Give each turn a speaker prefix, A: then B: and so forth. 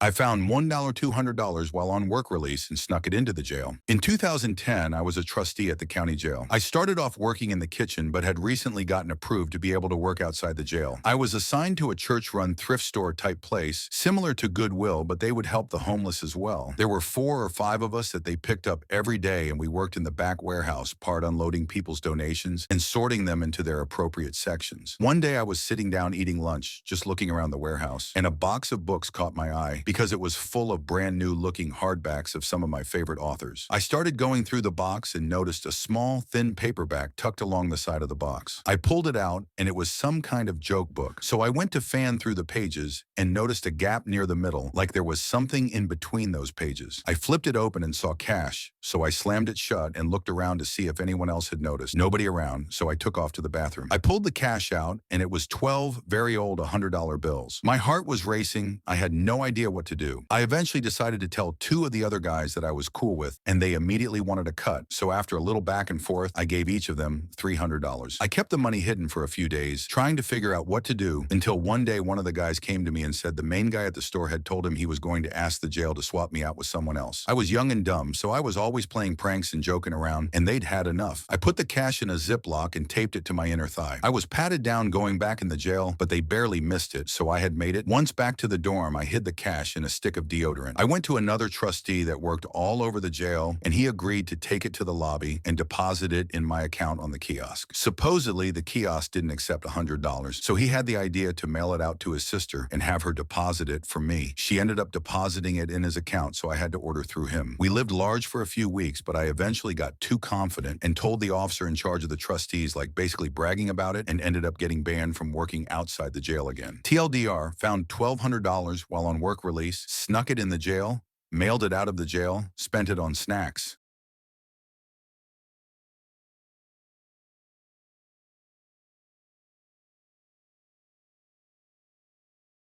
A: I found $1, $200 while on work release and snuck it into the jail. In 2010, I was a trustee at the county jail. I started off working in the kitchen but had recently gotten approved to be able to work outside the jail. I was assigned to a church-run thrift store type place, similar to Goodwill, but they would help the homeless as well. There were 4 or 5 of us that they picked up every day, and we worked in the back warehouse, part unloading people's donations and sorting them into their appropriate sections. One day I was sitting down eating lunch, just looking around the warehouse, and a box of books caught my eye because it was full of brand new looking hardbacks of some of my favorite authors. I started going through the box and noticed a small, thin paperback tucked along the side of the box. I pulled it out, and it was some kind of joke book. So I went to fan through the pages and noticed a gap near the middle, like there was something in between those pages. I flipped it open and saw cash, so I slammed it shut and looked around to see if anyone else had noticed. Nobody around, so I took off to the bathroom. I pulled the cash out, and it was 12 very old $100 bills. My heart was racing. I had no idea what to do. I eventually decided to tell 2 of the other guys that I was cool with, and they immediately wanted a cut. So after a little back and forth, I gave each of them $300. I kept the money hidden for a few days, trying to figure out what to do, until one day one of the guys came to me and said the main guy at the store had told him he was going to ask the jail to swap me out with someone else. I was young and dumb, so I was always playing pranks and joking around, and they'd had enough. I put the cash in a Ziploc and taped it to my inner thigh. I was patted down going back in the jail, but they barely missed it, so I had made it. Once back to the dorm, I hid the cash in a stick of deodorant. I went to another trustee that worked all over the jail, and he agreed to take it to the lobby and deposit it in my account on the kiosk. Supposedly, the kiosk didn't accept $100, so he had the idea to mail it out to his sister and have her deposit it for me. She ended up depositing it in his account, so I had to order through him. We lived large for a few weeks, but I eventually got too confident and told the officer in charge of the trustees, like basically bragging about it, and ended up getting banned from working outside the jail again. TLDR, found $1,200 while on work release, snuck it in the jail, mailed it out of the jail, spent it on snacks.